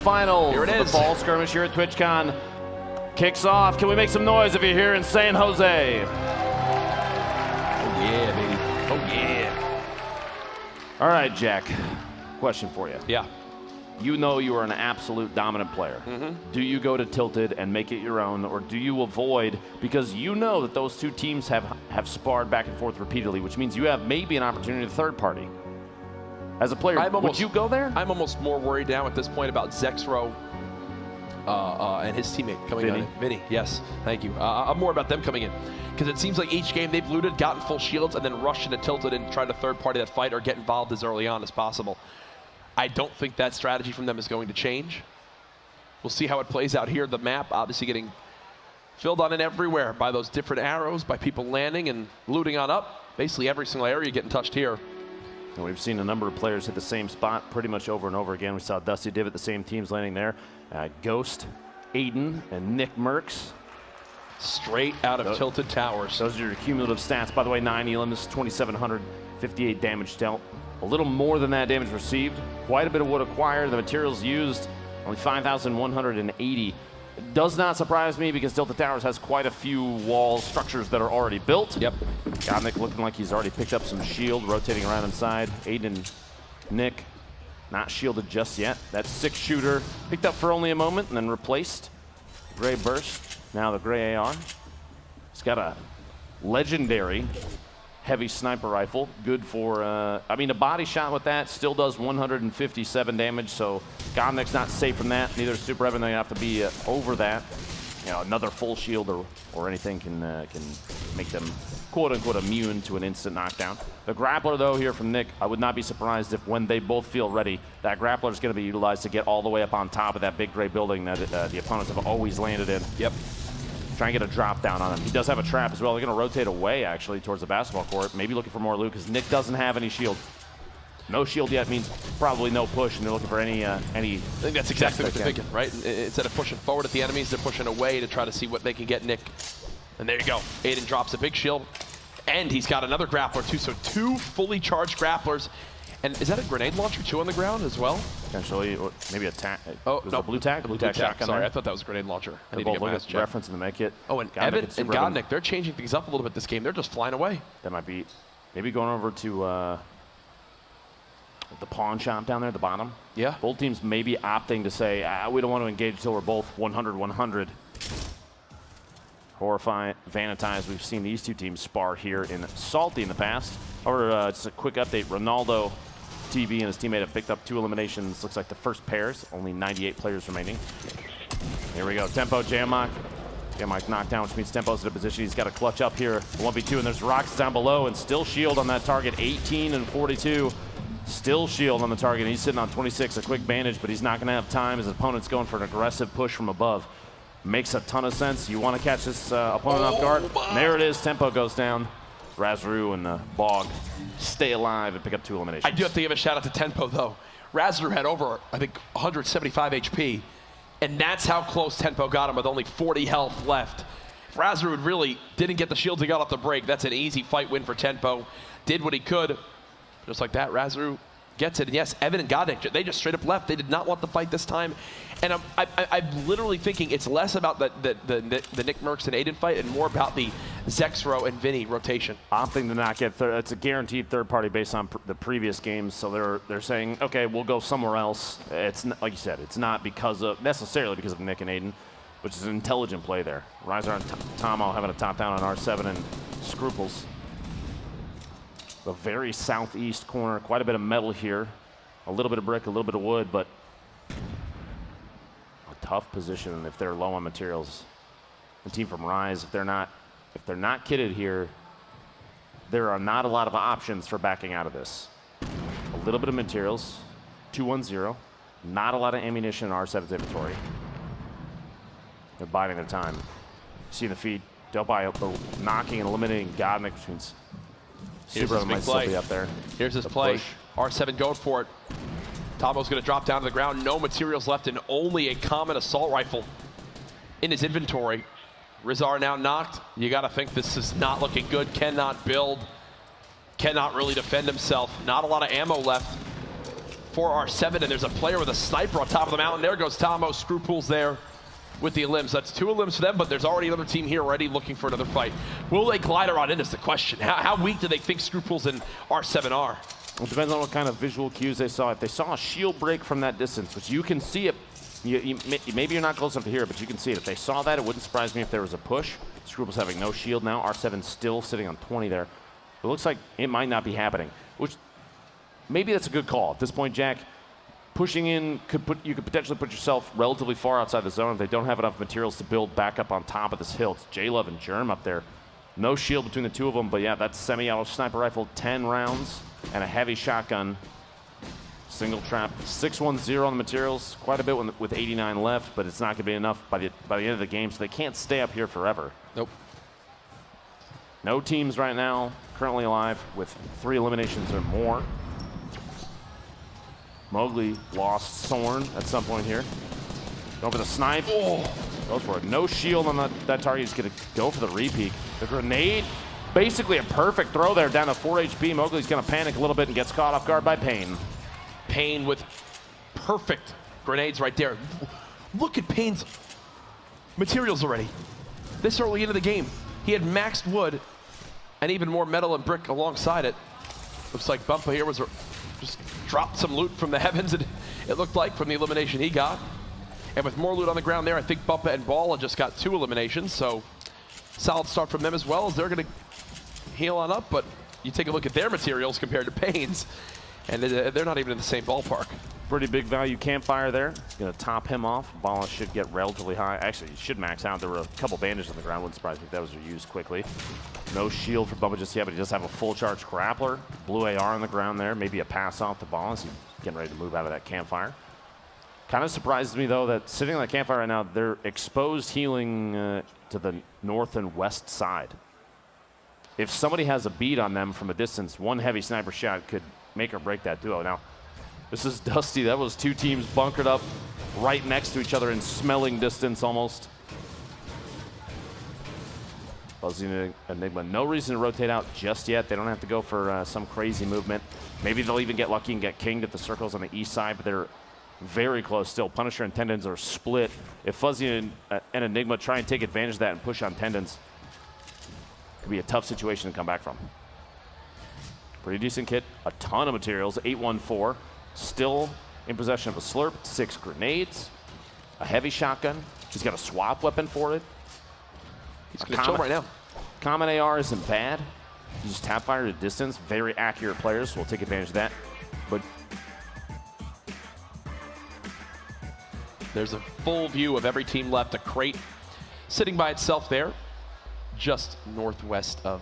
Finals. Here it is. The fall skirmish here at TwitchCon kicks off. Can we make some noise if you're here in San Jose? Oh yeah, baby. Oh yeah. All right, Jack. Question for you. Yeah. You know you are an absolute dominant player. Do you go to Tilted and make it your own, or do you avoid, because you know that those two teams have sparred back and forth repeatedly, which means you have maybe an opportunity to third party. As a player, would you go there? I'm almost more worried now at this point about Zexro and his teammate coming in. Vinny, yes, thank you. I'm more about them coming in, because it seems like each game they've looted, gotten full shields, and then rushed into Tilted and tried to third party that fight or get involved as early on as possible. I don't think that strategy from them is going to change. We'll see how it plays out here. The map obviously getting filled on in everywhere by those different arrows, by people landing and looting on up. Basically every single area getting touched here. And we've seen a number of players hit the same spot pretty much over and over again. We saw Dusty Divot, the same teams landing there. Ghost, Aiden, and Nick Merckx. Straight out of Tilted Towers. Those are your cumulative stats. By the way, 9 elims, 2,758 damage dealt. A little more than that damage received. Quite a bit of wood acquired. The materials used, only 5,180. It does not surprise me because Tilted Towers has quite a few wall structures that are already built. Yep. Nick looking like he's already picked up some shield, rotating around inside. Aiden and Nick not shielded just yet. That 6-shooter picked up for only a moment and then replaced. Gray burst, now the gray AR. He's got a legendary heavy sniper rifle, good for, I mean, a body shot with that still does 157 damage, so Godnick's not safe from that. Neither is Super Evan. They have to be over that. You know, another full shield or anything can make them quote-unquote immune to an instant knockdown. The grappler, though, here from Nick, I would not be surprised if when they both feel ready, that grappler is going to be utilized to get all the way up on top of that big gray building that the opponents have always landed in. Yep. Try and get a drop down on him. He does have a trap as well. They're going to rotate away, actually, towards the basketball court. Maybe looking for more loot, because Nick doesn't have any shield. No shield yet means probably no push, and they're looking for any. I think that's exactly what they're thinking, right? Instead of pushing forward at the enemies, they're pushing away to try to see what they can get Nick. And there you go. Aiden drops a big shield, and he's got another grappler too. So 2 fully charged grapplers. And is that a grenade launcher too on the ground as well? Potentially, or maybe a tag. Oh, no. A blue tag? Blue tag shotgun. Sorry, there. I thought that was a grenade launcher. I need both to get my look at reference in the med kit. Oh, and Evan and Godnick, they're changing things up a little bit this game. They're just flying away. That might be maybe going over to the pawn shop down there at the bottom. Yeah. Both teams may be opting to say, we don't want to engage until we're both 100-100. Horrifying, Vanitized. We've seen these two teams spar here in Salty in the past. Or just a quick update, Ronaldo TV and his teammate have picked up 2 eliminations. Looks like the first pairs, only 98 players remaining. Here we go, Tempo, Jamok. Jamok knocked down, which means Tempo's in a position. He's got to clutch up here, 1v2, and there's rocks down below, and still shield on that target, 18 and 42. Still shield on the target. He's sitting on 26, a quick bandage, but he's not going to have time. His opponent's going for an aggressive push from above. Makes a ton of sense. You want to catch this opponent off guard. And there it is, Tempo goes down. Razru and Bog stay alive and pick up 2 eliminations. I do have to give a shout out to Tempo though. Razru had over, I think, 175 HP, and that's how close Tempo got him with only 40 health left. If Razru really didn't get the shields he got off the break, that's an easy fight win for Tempo. Did what he could. Just like that, Razru gets it. And yes, Evan and Godnick, they just straight up left. They did not want the fight this time. And I'm literally thinking it's less about the Nick Merckx and Aiden fight and more about the Zexro and Vinny rotation. Opting to not get third. It's a guaranteed third party based on the previous games. So they're saying, okay, we'll go somewhere else. It's not, like you said, it's not necessarily because of Nick and Aiden, which is an intelligent play there. Riser and Tomo having a top down on R7 and Scruples. The very southeast corner, quite a bit of metal here. A little bit of brick, a little bit of wood, but a tough position if they're low on materials. The team from Rise, if they're not kitted here, there are not a lot of options for backing out of this. A little bit of materials, 2-1-0. Not a lot of ammunition in R7's inventory. They're biding their time. See the feed, Delphi knocking and eliminating Godnick, which means Super might still be up there. Here's his play. Push. R7 going for it. Tomo's going to drop down to the ground. No materials left and only a common assault rifle in his inventory. Rizar now knocked. You got to think this is not looking good. Cannot build. Cannot really defend himself. Not a lot of ammo left for R7, and there's a player with a sniper on top of the mountain. There goes Tomo. Screw pools there with the elims. That's 2 elims for them, but there's already another team here already looking for another fight. Will they glide around in is the question. How weak do they think Screw pools and R7 are? It depends on what kind of visual cues they saw. If they saw a shield break from that distance, which you can see it, maybe you're not close enough to hear it, but you can see it. If they saw that, it wouldn't surprise me if there was a push. Scruple's having no shield now. R7 still sitting on 20 there. It looks like it might not be happening, which maybe that's a good call. At this point, Jack, pushing in, you could potentially put yourself relatively far outside the zone if they don't have enough materials to build back up on top of this hill. It's J-Love and Germ up there. No shield between the two of them, but yeah, that's semi-auto sniper rifle, 10 rounds, and a heavy shotgun. Single trap, 610 on the materials, quite a bit with 89 left, but it's not going to be enough by the end of the game, so they can't stay up here forever. Nope. No teams right now currently alive with 3 eliminations or more. Mowgli lost Sorn at some point here. Going for the snipe. Oh, goes for it. No shield on that target. He's going to go for the repeat. The grenade, basically a perfect throw there down to 4 HP. Mowgli's going to panic a little bit and gets caught off guard by Payne. Payne with perfect grenades right there. Look at Payne's materials already. This early into the game, he had maxed wood and even more metal and brick alongside it. Looks like Bumpa here was just dropped some loot from the heavens, it looked like, from the elimination he got. And with more loot on the ground there, I think Bumpa and Balla just got 2 eliminations, so solid start from them as well, as they're going to heal on up. But you take a look at their materials compared to Payne's, and they're not even in the same ballpark. Pretty big value campfire there. Going to top him off. Balla should get relatively high. Actually, he should max out. There were a couple bandages on the ground. Wouldn't surprise me if that was used quickly. No shield for Bubba just yet, but he does have a full charge grappler. Blue AR on the ground there. Maybe a pass off the Balla as he's getting ready to move out of that campfire. Kind of surprises me, though, that sitting on that campfire right now, they're exposed healing to the north and west side. If somebody has a bead on them from a distance, one heavy sniper shot could make or break that duo. Now, this is Dusty. That was 2 teams bunkered up right next to each other in smelling distance almost. Fuzzy Enigma, no reason to rotate out just yet. They don't have to go for some crazy movement. Maybe they'll even get lucky and get kinged at the circles on the east side, but they're very close still. Punisher and Tendons are split. If Fuzzy and Enigma try and take advantage of that and push on Tendons, it could be a tough situation to come back from. Pretty decent kit, a ton of materials, 814. Still in possession of a slurp, 6 grenades, a heavy shotgun. He's got a swap weapon for it. He's going to chill right now. Common AR isn't bad. You just tap fire at distance. Very accurate players, so we'll take advantage of that. But there's a full view of every team left. A crate sitting by itself there, just northwest of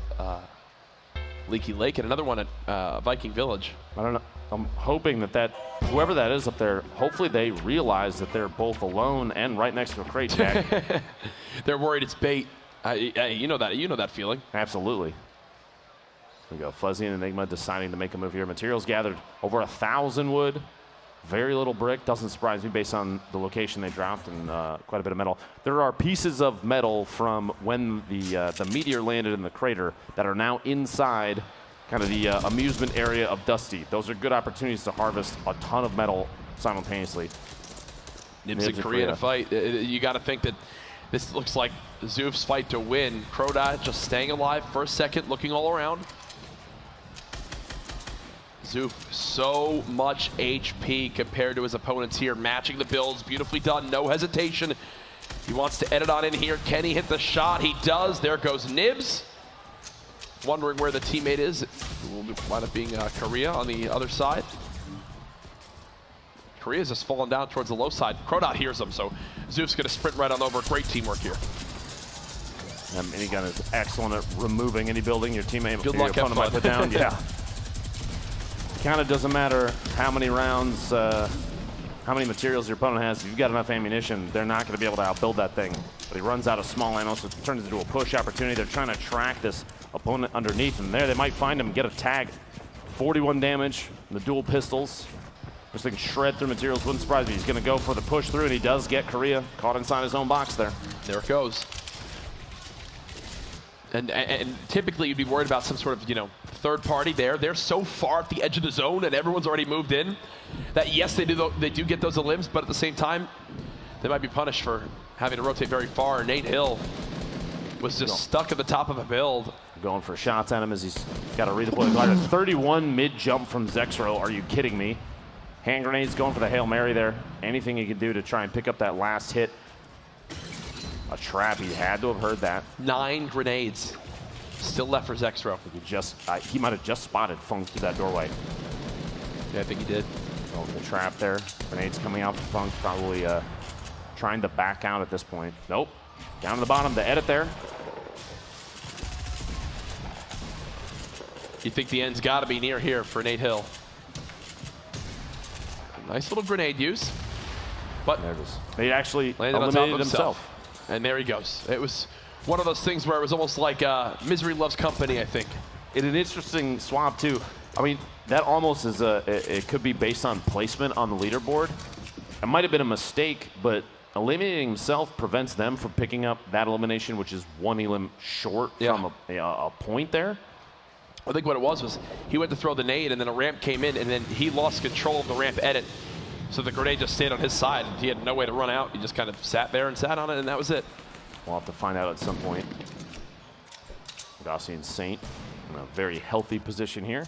Leaky Lake, and another one at Viking Village. I don't know. I'm hoping that whoever that is up there, hopefully they realize that they're both alone and right next to a crate, Jack. They're worried it's bait. You know that feeling. Absolutely. There we go. Fuzzy and Enigma deciding to make a move here. Materials gathered over 1,000 wood. Very little brick. Doesn't surprise me based on the location they dropped, and quite a bit of metal. There are pieces of metal from when the meteor landed in the crater that are now inside kind of the amusement area of Dusty. Those are good opportunities to harvest a ton of metal simultaneously. Nibs and Korea in a fight. You got to think that this looks like Zoof's fight to win. Crowdot just staying alive for a second, looking all around. Zoof, so much HP compared to his opponents here. Matching the builds, beautifully done, no hesitation. He wants to edit on in here. Can he hit the shot? He does. There goes Nibs. Wondering where the teammate is. It will wind up being Korea on the other side. Korea's just falling down towards the low side. Crowdot hears him, so Zoof's going to sprint right on over. Great teamwork here. Minigun is excellent at removing any building your teammate Good luck, your opponent might put down. Yeah. Kind of doesn't matter how many rounds, how many materials your opponent has. If you've got enough ammunition, they're not going to be able to outbuild that thing. But he runs out of small ammo, so it turns into a push opportunity. They're trying to track this opponent underneath, and there they might find him, get a tag. 41 damage, the dual pistols. This thing shred through materials, wouldn't surprise me. He's going to go for the push through, and he does get Korea caught inside his own box there. There it goes. And typically you'd be worried about some sort of, third party there. They're so far at the edge of the zone and everyone's already moved in that yes, they do get those limbs, but at the same time, they might be punished for having to rotate very far. Nate Hill was just stuck at the top of a build. Going for shots at him as he's got to redeploy the glider. 31 mid-jump from Zexro. Are you kidding me? Hand grenades going for the Hail Mary there. Anything he can do to try and pick up that last hit. A trap. He had to have heard that. 9 grenades still left for Zexro. He might have just spotted Funk through that doorway. Yeah, I think he did. Oh, the trap there. Grenades coming out for Funk. Probably trying to back out at this point. Nope. Down to the bottom. The edit there. You think the end's got to be near here for Nate Hill. Nice little grenade use. But there it is. They actually landed on top of himself. And there he goes. It was one of those things where it was almost like Misery Loves Company, I think. It's an interesting swap, too. I mean, that almost is it could be based on placement on the leaderboard. It might have been a mistake, but eliminating himself prevents them from picking up that elimination, which is 1 elim short from a point there. I think what it was he went to throw the nade, and then a ramp came in, and then he lost control of the ramp edit. So the grenade just stayed on his side. He had no way to run out. He just kind of sat there and sat on it, and that was it. We'll have to find out at some point. Gossi and Saint in a very healthy position here.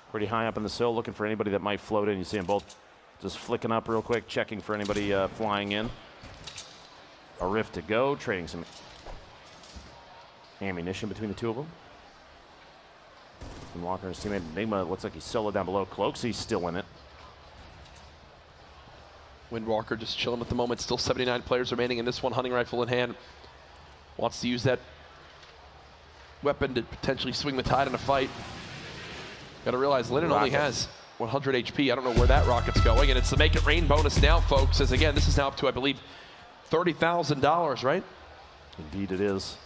Pretty high up in the sill, looking for anybody that might float in. You see them both just flicking up real quick, checking for anybody flying in. A rift to go, trading some ammunition between the two of them. And Walker and his teammate Enigma looks like he's solo down below. Cloaksy's still in it. Windwalker just chilling at the moment. Still 79 players remaining in this one. Hunting rifle in hand. Wants to use that weapon to potentially swing the tide in a fight. Got to realize Linden only has 100 HP. I don't know where that rocket's going. And it's the Make It Rain bonus now, folks. As again, this is now up to, I believe, $30,000, right? Indeed it is.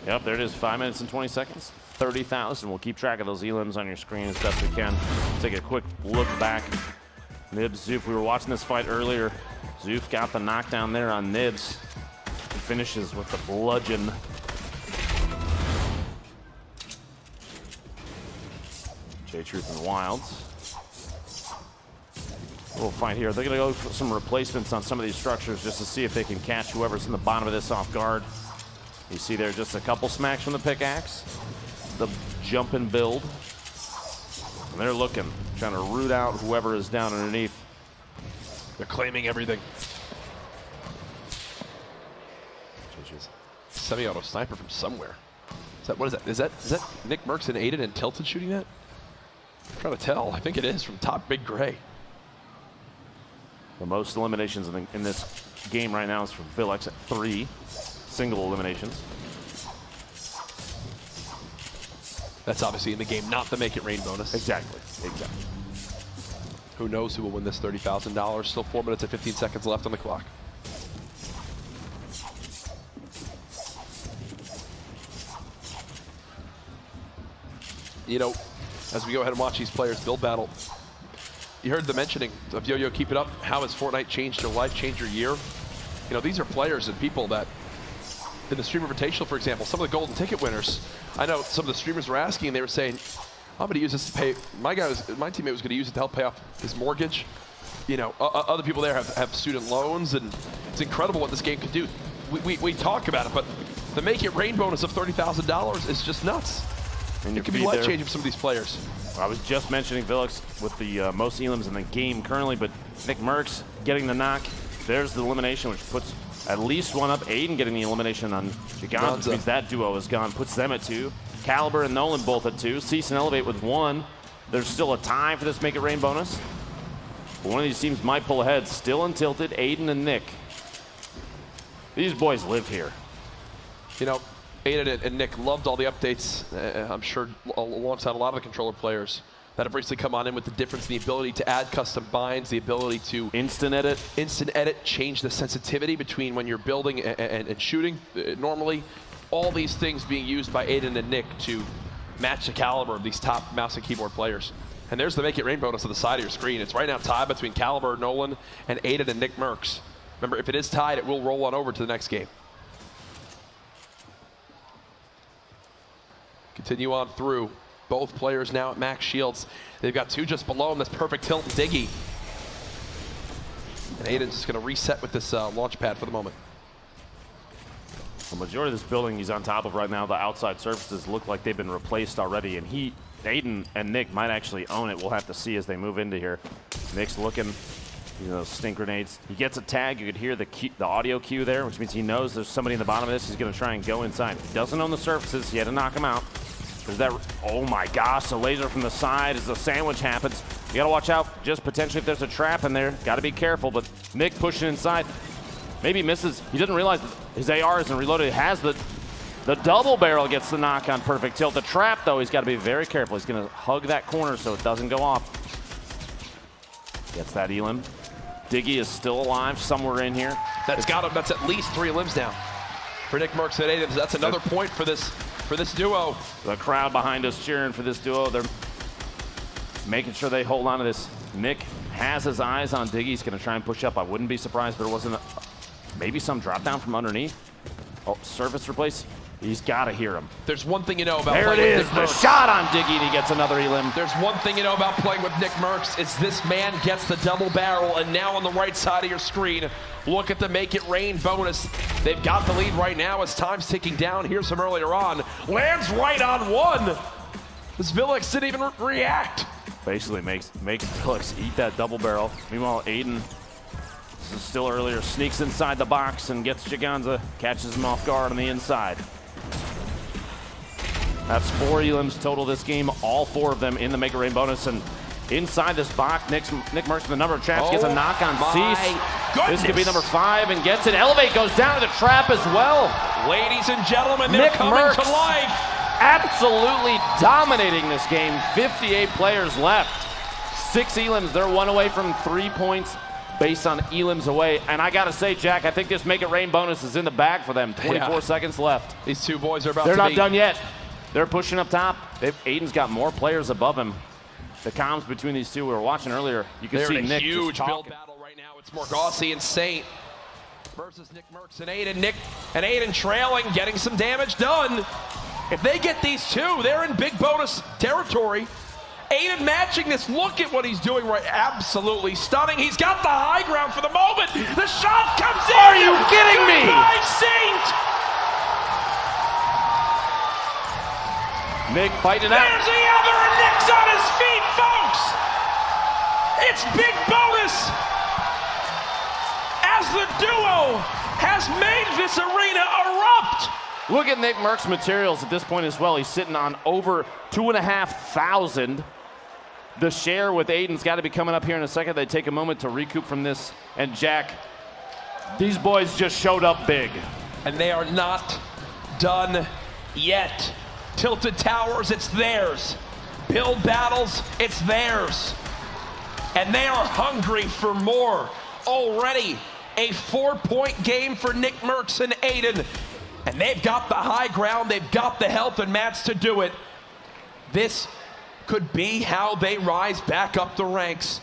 Yep, there it is. 5 minutes and 20 seconds. 30,000. We'll keep track of those elims on your screen as best we can. Take a quick look back. Nibs, Zoof, we were watching this fight earlier. Zoof got the knockdown there on Nibs. He finishes with the bludgeon. J-Truth and Wilds. We'll fight here. They're going to go for some replacements on some of these structures just to see if they can catch whoever's in the bottom of this off guard. You see there just a couple smacks from the pickaxe. The jump and build. And they're looking, trying to root out whoever is down underneath. They're claiming everything. Semi-auto sniper from somewhere. What is that? Is that Nick Merckx and Aiden and Tilted shooting that? I'm trying to tell. I think it is from Top Big Gray. The most eliminations in this game right now is from Vilex at 3 single eliminations. That's obviously in the game, not the Make It Rain bonus. Exactly. Who knows who will win this $30,000? Still 4 minutes and 15 seconds left on the clock. You know, as we go ahead and watch these players build battle, you heard the mentioning of Yo-Yo Keep It Up. How has Fortnite changed your life, changed your year? You know, these are players and people that, in the Streamer Invitational, for example, some of the golden ticket winners, I know some of the streamers were asking, and they were saying, I'm going to use this to pay, my teammate was going to use it to help pay off his mortgage. You know, other people there have student loans, and it's incredible what this game can do. We talk about it, but the Make It Rain bonus of $30,000 is just nuts. And it can be life-changing for some of these players. I was just mentioning Vilex with the most elims in the game currently, but Nick Merckx getting the knock. There's the elimination, which puts at least one up. Aiden getting the elimination on Gigant, which means that duo is gone. Puts them at 2. Caliber and Nolan both at 2. Cease and Elevate with 1. There's still a tie for this Make It Rain bonus. But one of these teams might pull ahead. Still untilted, Aiden and Nick. These boys live here. You know, Aiden and Nick loved all the updates, I'm sure, alongside a lot of the controller players that have recently come on in with the difference in the ability to add custom binds, the ability to instant edit, change the sensitivity between when you're building and shooting normally. All these things being used by Aiden and Nick to match the caliber of these top mouse and keyboard players. And there's the Make It Rain bonus on the side of your screen. It's right now tied between Caliber, Nolan, and Aiden and Nick Merckx. Remember, if it is tied, it will roll on over to the next game. continue on through. Both players now at max shields. They've got 2 just below him. That's perfect tilt and Diggy. And Aiden's just going to reset with this launch pad for the moment. The majority of this building he's on top of right now, the outside surfaces look like they've been replaced already, and Aiden and Nick might actually own it. We'll have to see as they move into here. Nick's looking, you know, stink grenades. He gets a tag. You could hear the audio cue there, which means he knows there's somebody in the bottom of this. He's going to try and go inside. He doesn't own the surfaces. He had to knock him out. There's that, oh my gosh, the laser from the side as the sandwich happens. You gotta watch out, just potentially if there's a trap in there. Gotta be careful, but Nick pushing inside. Maybe misses, he doesn't realize his AR isn't reloaded. He has the double barrel, gets the knock on perfect tilt. The trap though, he's gotta be very careful. He's gonna hug that corner so it doesn't go off. Gets that elim. Diggy is still alive somewhere in here. That's at least 3 limbs now for Nick Mercs and Aiden. That's another point for this duo. The crowd behind us cheering for this duo. They're making sure they hold on to this. Nick has his eyes on Diggy. He's going to try and push up. I wouldn't be surprised if there wasn't maybe some drop down from underneath. Oh, surface replace. He's got to hear him. There's one thing you know about there playing it with is, Nick the Mercs. shot on Diggy, and he gets another elim. There's one thing you know about playing with Nick Mercs. It's this man gets the double barrel, and now on the right side of your screen, look at the make it rain bonus. They've got the lead right now as time's ticking down. Here's some earlier on. Lands right on 1. This Villix didn't even react. Basically makes Villix eat that double barrel. Meanwhile, Aiden, this is still earlier, sneaks inside the box and gets Giganza, catches him off guard on the inside. That's 4 elims total this game, all 4 of them in the Make It Rain bonus. And inside this box, Nick Mercs with a number of traps, gets a knock on Cease. This could be number 5 and gets it. Elevate goes down to the trap as well. Ladies and gentlemen, they're coming Mercs to life. Absolutely dominating this game. 58 players left. 6 elims. They're 1 away from 3 points based on elims away. And I got to say, Jack, I think this Make It Rain bonus is in the bag for them. 24 seconds left. These 2 boys are about They're to not be done yet. They're pushing up top. Aiden's got more players above him. The comms between these 2 we were watching earlier, you can see Nick huge build battle right now. It's Morgossi and Saint versus Nick Mercs and Aiden. Nick and Aiden trailing, getting some damage done. If they get these 2, they're in big bonus territory. Aiden matching this. Look at what he's doing right. Absolutely stunning. He's got the high ground for the moment. The shot comes in. Are you kidding me? By Saint. Nick fighting out. There's the other, and Nick's on his feet, folks. It's big bonus as the duo has made this arena erupt. Look at Nick Mercs' materials at this point as well. He's sitting on over 2,500. The share with Aiden's got to be coming up here in a second. They take a moment to recoup from this. And Jack, these boys just showed up big. And they are not done yet. Tilted Towers, it's theirs. Build battles, it's theirs. And they are hungry for more. Already a 4-point game for Nick Mercs and Aiden. And they've got the high ground, they've got the health and mats to do it. This could be how they rise back up the ranks.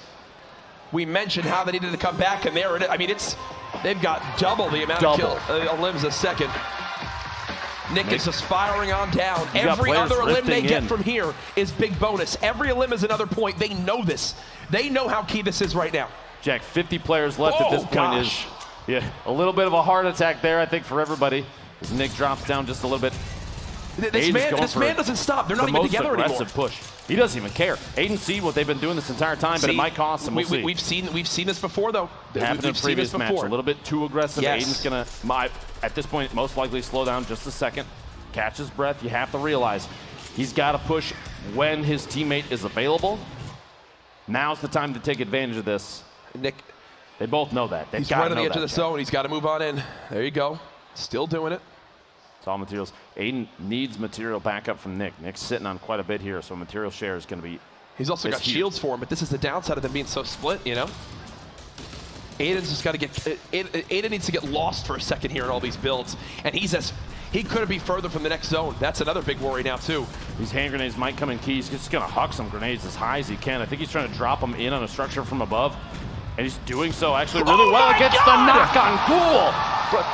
We mentioned how they needed to come back, and there it is. I mean, they've got double the amount of limbs a second. Nick is just firing on down. Every other limb they get from here is big bonus. Every limb is another point. They know this. They know how key this is right now. Jack, 50 players left at this point. Is a little bit of a heart attack there, I think, for everybody. As Nick drops down just a little bit. This man doesn't stop. They're not even together anymore. Aggressive push. He doesn't even care. Aiden see what they've been doing this entire time, but it might cost him. We've seen this before, though. Happened in a previous match. A little bit too aggressive. Yes. Aiden's gonna, at this point, most likely slow down just a second. Catch his breath. You have to realize he's got to push when his teammate is available. Now's the time to take advantage of this. Nick, they both know that. He's right on the edge of the zone. He's got to move on in. There you go. Still doing it. It's all materials. Aiden needs material backup from Nick. Nick's sitting on quite a bit here, so material share is going to be. He's also got shields for him, but this is the downside of them being so split, you know? Aiden's just got to get. Aiden needs to get lost for a second here in all these builds, and he couldn't be further from the next zone. That's another big worry now, too. These hand grenades might come in key. He's just going to huck some grenades as high as he can. I think he's trying to drop them in on a structure from above, and he's doing so actually really well against the knock on Cool.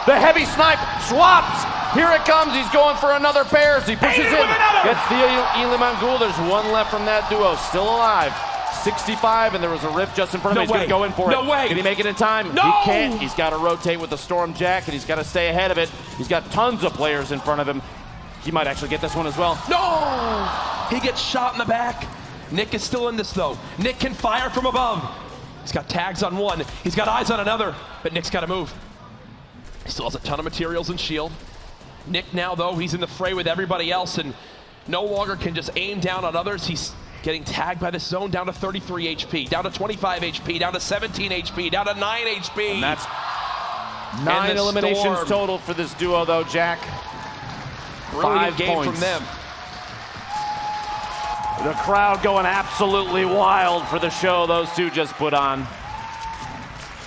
The heavy snipe swaps. Here it comes. He's going for another pair as he pushes in. Gets the Elim on Ghoul. There's one left from that duo. Still alive. 65, and there was a rift just in front of him. He's going to go in for it. No way. Can he make it in time? No. He can't. He's got to rotate with the Storm Jack, and he's got to stay ahead of it. He's got tons of players in front of him. He might actually get this one as well. No! He gets shot in the back. Nick is still in this, though. Nick can fire from above. He's got tags on one. He's got eyes on another, but Nick's got to move. He still has a ton of materials and shield. Nick now, though, he's in the fray with everybody else and no longer can just aim down on others. He's getting tagged by this zone down to 33 HP, down to 25 HP, down to 17 HP, down to 9 HP. And that's 9 eliminations total for this duo, though, Jack. Brilliant 5 game points from them. The crowd going absolutely wild for the show those two just put on.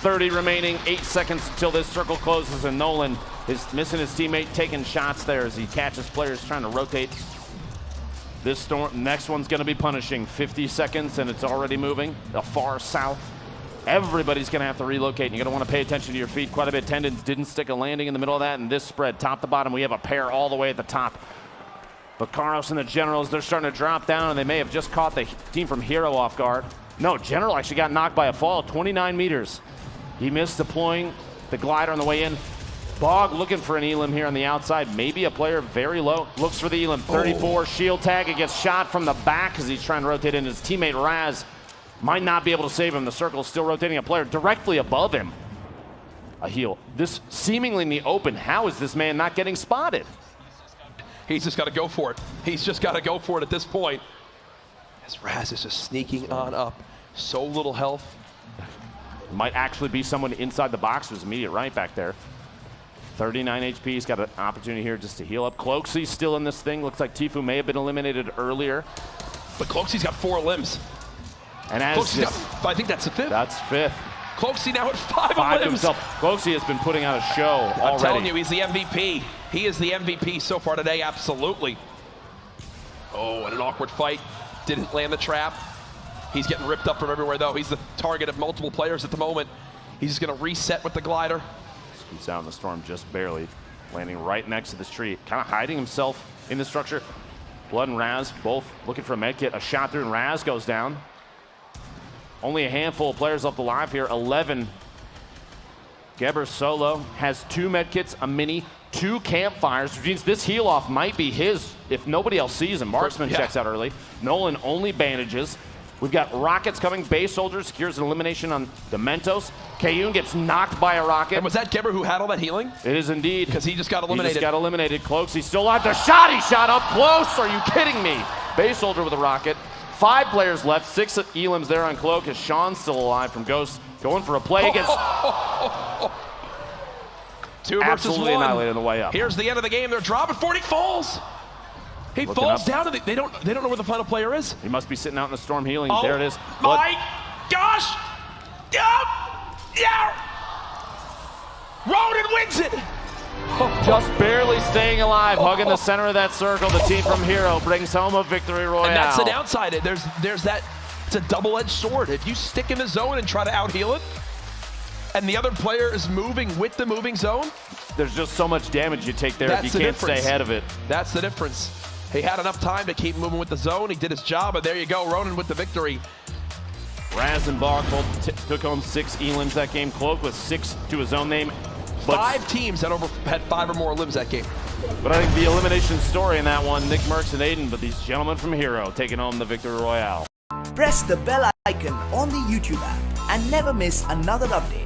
30 remaining, 8 seconds until this circle closes, and Nolan is missing his teammate, taking shots there as he catches players trying to rotate. This storm, next one's going to be punishing. 50 seconds, and it's already moving the far south. Everybody's going to have to relocate, and you're going to want to pay attention to your feet quite a bit. Tendons didn't stick a landing in the middle of that, and this spread, top to bottom, we have a pair all the way at the top. But Carlos and the Generals, they're starting to drop down, and they may have just caught the team from Hero off guard. No, General actually got knocked by a fall, 29 meters. He missed deploying the glider on the way in. Bog looking for an Elim here on the outside. Maybe a player very low. Looks for the Elim. 34 shield tag. It gets shot from the back as he's trying to rotate in. His teammate Raz might not be able to save him. The circle's still rotating a player directly above him. A heal. This seemingly in the open. How is this man not getting spotted? He's just got to go for it. He's just got to go for it at this point. As Raz is just sneaking on up. So little health. Might actually be someone inside the box who's immediate right back there. 39 HP, he's got an opportunity here just to heal up. Cloaksy's still in this thing. Looks like Tfue may have been eliminated earlier. But Cloaksy's got 4 limbs. And as I think that's the 5th. That's 5th. Cloaksy now at 5 limbs. Himself. Cloaksy has been putting out a show already. I'm telling you, he's the MVP. He is the MVP so far today, absolutely. Oh, and an awkward fight. Didn't land the trap. He's getting ripped up from everywhere, though. He's the target of multiple players at the moment. He's just going to reset with the glider. Scoots out in the storm just barely, landing right next to this tree, kind of hiding himself in the structure. Blood and Raz both looking for a med kit. A shot through and Raz goes down. Only a handful of players left alive here, 11. Geber solo has 2 med kits, a mini, 2 campfires, which means this heal off might be his if nobody else sees him. Marksman checks out early. Nolan only bandages. We've got rockets coming. Base Soldier secures an elimination on the Mentos. Kayun gets knocked by a rocket. And was that Geber who had all that healing? It is indeed. Because he just got eliminated. He just got eliminated. Cloaksy's still alive. The shot, he shot up close. Are you kidding me? Base Soldier with a rocket. 5 players left. 6 Elims there on Cloak as Sean's still alive from Ghost. Going for a play against... 2 versus absolutely 1. Annihilated on the way up. Here's the end of the game. They're dropping 40 falls. He looking falls up. down and they don't know where the final player is. He must be sitting out in the storm healing. Oh, there it is. My gosh! Yeah! Ronan wins it! Just barely staying alive, hugging the center of that circle. The team from Hero brings home a victory royale. And that's the downside. There's that, it's a double-edged sword. If you stick in the zone and try to out-heal it, and the other player is moving with the moving zone, there's just so much damage you take there if you can't stay ahead of it. That's the difference. He had enough time to keep moving with the zone. He did his job, and there you go, Ronan with the victory. Raz and Bog took home 6 Elims that game. Cloak with 6 to his own name. But 5 teams had 5 or more limbs that game. But I think the elimination story in that one, Nick Merckx and Aiden, but these gentlemen from Hero taking home the victory royale. Press the bell icon on the YouTube app and never miss another update.